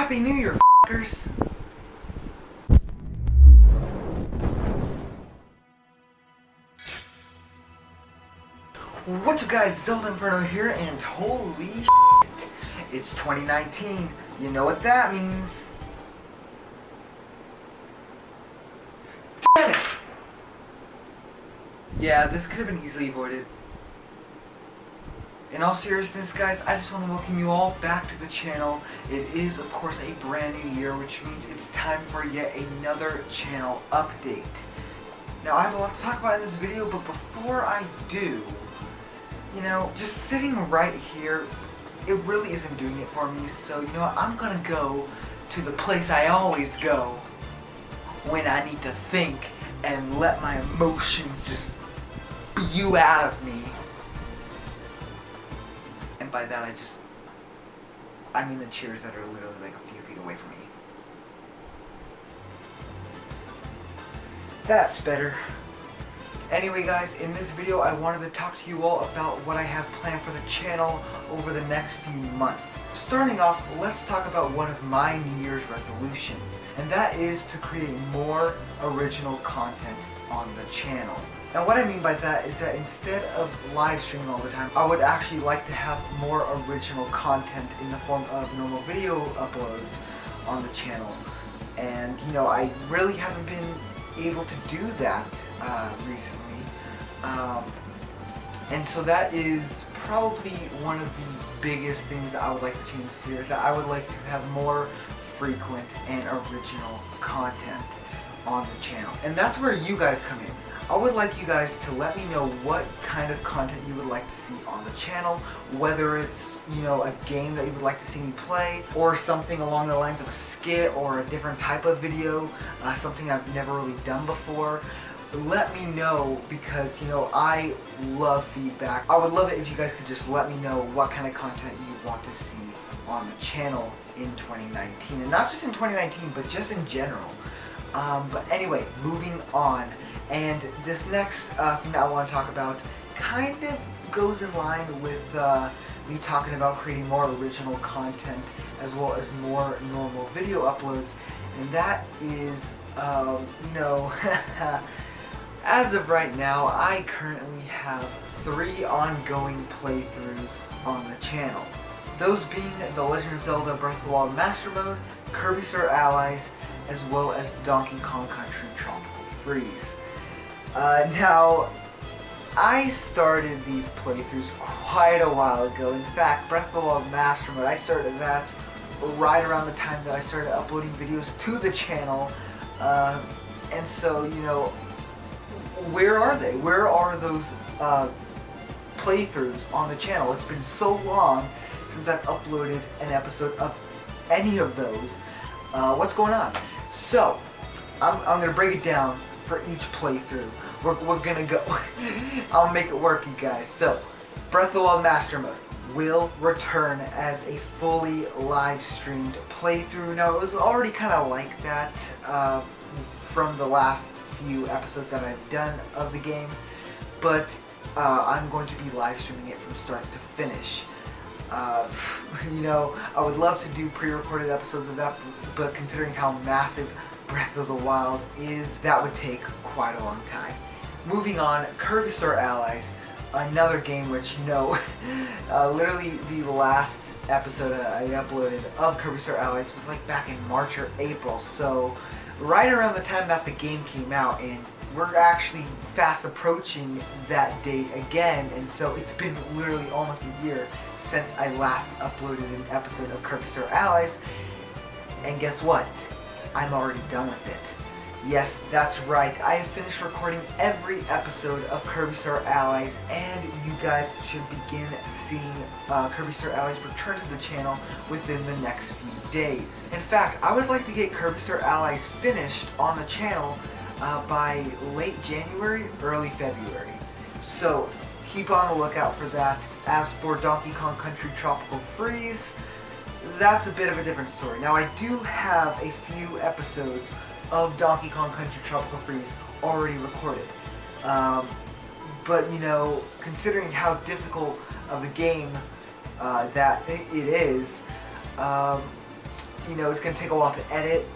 Happy New Year, f***ers! What's up guys, Zelda Inferno here, and holy shit, it's 2019. You know what that means. Damn it! Yeah, this could have been easily avoided. In all seriousness guys, I just want to welcome you all back to the channel. It is of course a brand new year, which means it's time for yet another channel update. Now I have a lot to talk about in this video, but before I do, you know, just sitting right here, it really isn't doing it for me. So you know what, I'm gonna go to the place I always go when I need to think and let my emotions just spew out of me. And by that I mean the chairs that are literally like a few feet away from me. That's better. Anyway guys, in this video I wanted to talk to you all about what I have planned for the channel over the next few months. Starting off, let's talk about one of my New Year's resolutions, and that is to create more original content on the channel. Now what I mean by that is that instead of live streaming all the time, I would actually like to have more original content in the form of normal video uploads on the channel. And you know, I really haven't been able to do that recently. And so that is probably one of the biggest things that I would like to change this year, is that I would like to have more frequent and original content on the channel. And that's where you guys come in. I would like you guys to let me know what kind of content you would like to see on the channel, whether it's, you know, a game that you would like to see me play, or something along the lines of a skit or a different type of video, something I've never really done before. Let me know, because you know, I love feedback. I would love it if you guys could just let me know what kind of content you want to see on the channel in 2019, and not just in 2019 but just in general. But anyway, moving on. And this next thing that I want to talk about kind of goes in line with me talking about creating more original content as well as more normal video uploads, and that is, you know, as of right now, I currently have 3 ongoing playthroughs on the channel. Those being The Legend of Zelda Breath of the Wild Master Mode, Kirby Star Allies, as well as Donkey Kong Country Tropical Freeze. Now, I started these playthroughs quite a while ago. In fact, Breath of the Wild Master Mode, I started that right around the time that I started uploading videos to the channel. And so, you know, where are they? Where are those playthroughs on the channel? It's been so long since I've uploaded an episode of any of those. What's going on? So, I'm going to break it down for each playthrough. We're gonna go. I'll make it work, you guys. So, Breath of the Wild Master Mode will return as a fully live streamed playthrough. Now, it was already kind of like that from the last few episodes that I've done of the game, but I'm going to be live streaming it from start to finish. You know, I would love to do pre-recorded episodes of that, but considering how massive Breath of the Wild is, that would take quite a long time. Moving on, Kirby Star Allies, another game which, you know, literally the last episode I uploaded of Kirby Star Allies was like back in March or April, so right around the time that the game came out, and we're actually fast approaching that date again, and so it's been literally almost a year since I last uploaded an episode of Kirby Star Allies, and guess what? I'm already done with it. Yes, that's right. I have finished recording every episode of Kirby Star Allies, and you guys should begin seeing Kirby Star Allies return to the channel within the next few days. In fact, I would like to get Kirby Star Allies finished on the channel by late January, early February. So keep on the lookout for that. As for Donkey Kong Country Tropical Freeze, that's a bit of a different story. Now, I do have a few episodes of Donkey Kong Country Tropical Freeze already recorded. But, you know, considering how difficult of a game that it is, you know, it's going to take a while to edit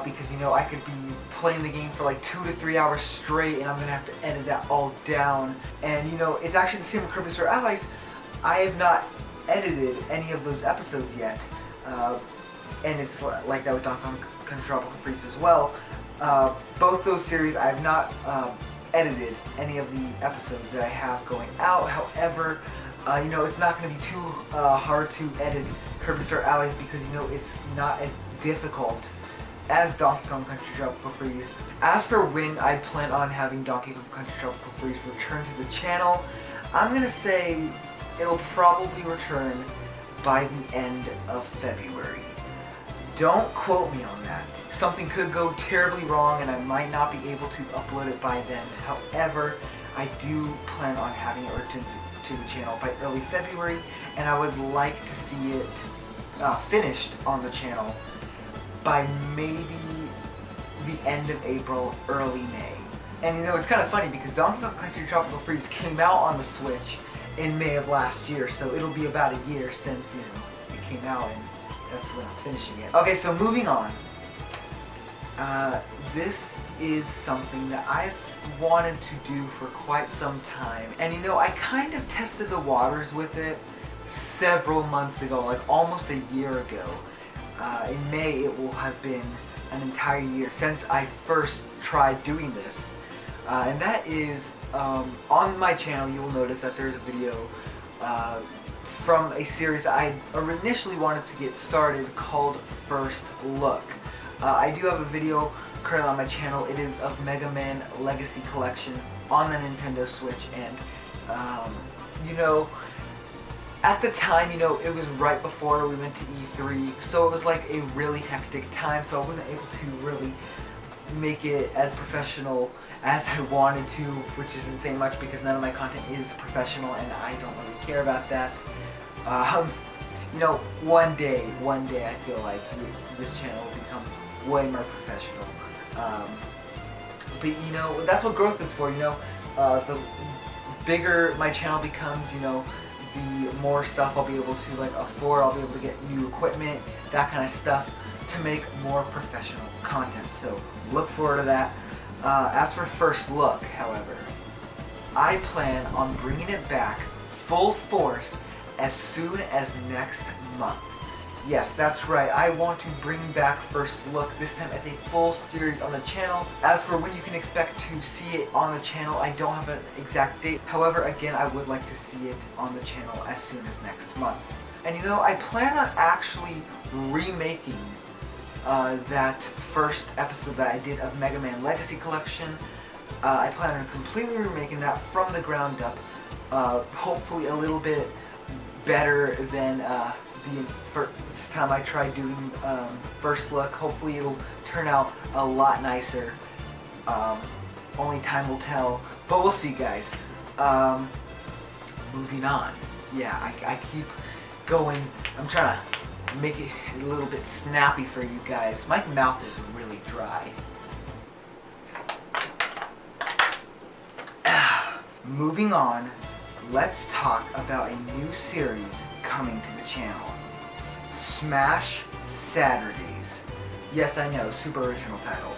because, you know, I could be playing the game for like 2 to 3 hours straight and I'm going to have to edit that all down. And, you know, it's actually the same with Kirby Star Allies. I have not edited any of those episodes yet. And it's like that with Donkey Kong Country Tropical Freeze as well. Both those series I have not edited any of the episodes that I have going out. However, you know, it's not going to be too hard to edit Kirby Star Allies because, you know, it's not as difficult as Donkey Kong Country Tropical Freeze. As for when I plan on having Donkey Kong Country Tropical Freeze return to the channel, I'm going to say it'll probably return by the end of February. Don't quote me on that. Something could go terribly wrong and I might not be able to upload it by then. However, I do plan on having it return to the channel by early February, and I would like to see it finished on the channel by maybe the end of April, early May. And you know, it's kind of funny because Donkey Kong Country Tropical Freeze came out on the Switch in May of last year, so it'll be about a year since, you know, it came out, and that's when I'm finishing it. Okay, so moving on. This is something that I've wanted to do for quite some time, and you know, I kind of tested the waters with it several months ago, like almost a year ago. In May it will have been an entire year since I first tried doing this, and that is on my channel. You will notice that there's a video from a series I initially wanted to get started called First Look. I do have a video currently on my channel. It is of Mega Man Legacy Collection on the Nintendo Switch, and you know, at the time, you know, it was right before we went to E3, so it was like a really hectic time, so I wasn't able to really make it as professional as I wanted to, which isn't saying much because none of my content is professional and I don't really care about that. You know, one day I feel like this channel will become way more professional. But you know, that's what growth is for, you know. The bigger my channel becomes, you know, the more stuff I'll be able to like afford. I'll be able to get new equipment, that kind of stuff, to make more professional content. So look forward to that. As for First Look, however, I plan on bringing it back full force as soon as next month. Yes, that's right. I want to bring back First Look, this time as a full series on the channel. As for when you can expect to see it on the channel, I don't have an exact date. However, again, I would like to see it on the channel as soon as next month. And you know, I plan on actually remaking that first episode that I did of Mega Man Legacy Collection. I plan on completely remaking that from the ground up. Hopefully a little bit better than the first time I tried doing First Look. Hopefully it'll turn out a lot nicer. Only time will tell, but we'll see, guys. Moving on. Yeah, I keep going. I'm trying to make it a little bit snappy for you guys. My mouth is really dry. Moving on, let's talk about a new series coming to the channel. Smash Saturdays. Yes, I know, super original title.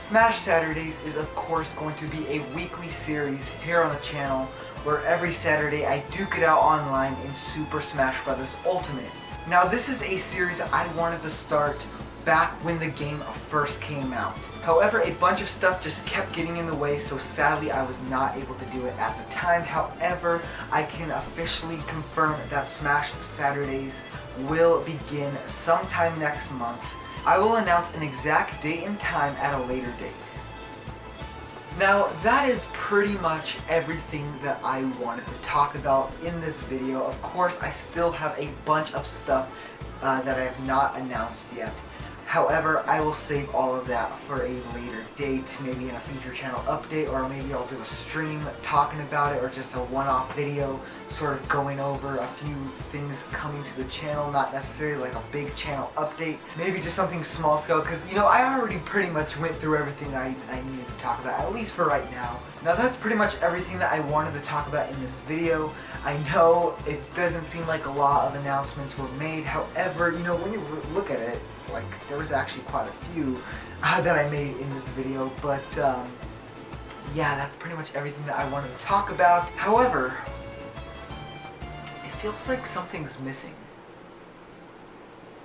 Smash Saturdays is of course going to be a weekly series here on the channel where every Saturday I duke it out online in Super Smash Bros. Ultimate. Now this is a series I wanted to start back when the game first came out. However, a bunch of stuff just kept getting in the way, so sadly I was not able to do it at the time. However, I can officially confirm that Smash Saturdays will begin sometime next month. I will announce an exact date and time at a later date. Now that is pretty much everything that I wanted to talk about in this video. Of course, I still have a bunch of stuff that I have not announced yet. However, I will save all of that for a later date, maybe in a future channel update, or maybe I'll do a stream talking about it, or just a one-off video sort of going over a few things coming to the channel, not necessarily like a big channel update, maybe just something small scale, because you know, I already pretty much went through everything I needed to talk about, at least for right now. Now that's pretty much everything that I wanted to talk about in this video. I know it doesn't seem like a lot of announcements were made, however, you know, when you look at it, like, there was actually quite a few that I made in this video, but yeah, that's pretty much everything that I wanted to talk about. However, it feels like something's missing.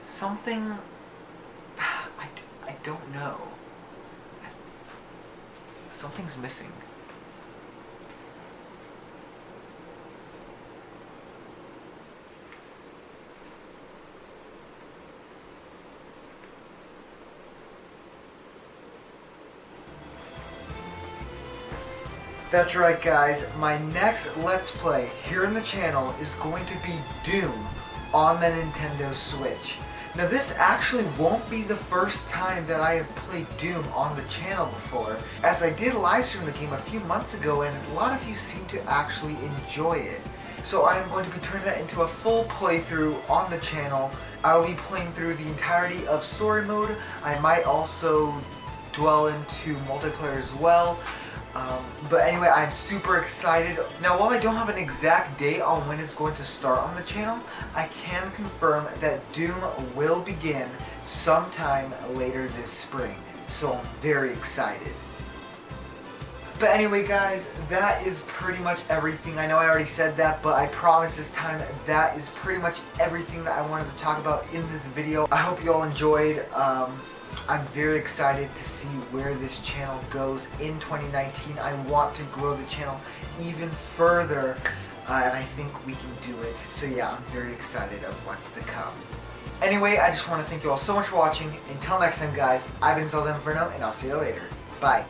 Something, I don't know. Something's missing. That's right, guys, my next Let's Play here on the channel is going to be Doom on the Nintendo Switch. Now this actually won't be the first time that I have played Doom on the channel before, as I did live stream the game a few months ago and a lot of you seem to actually enjoy it. So I am going to be turning that into a full playthrough on the channel. I will be playing through the entirety of story mode. I might also dwell into multiplayer as well. But anyway, I'm super excited. Now, while I don't have an exact date on when it's going to start on the channel, I can confirm that Doom will begin sometime later this spring. So I'm very excited. But anyway, guys, that is pretty much everything. I know I already said that, but I promise this time that is pretty much everything that I wanted to talk about in this video. I hope you all enjoyed. I'm very excited to see where this channel goes in 2019. I want to grow the channel even further, and I think we can do it. So yeah, I'm very excited of what's to come. Anyway, I just want to thank you all so much for watching. Until next time, guys, I've been Zelda Inferno, and I'll see you later. Bye.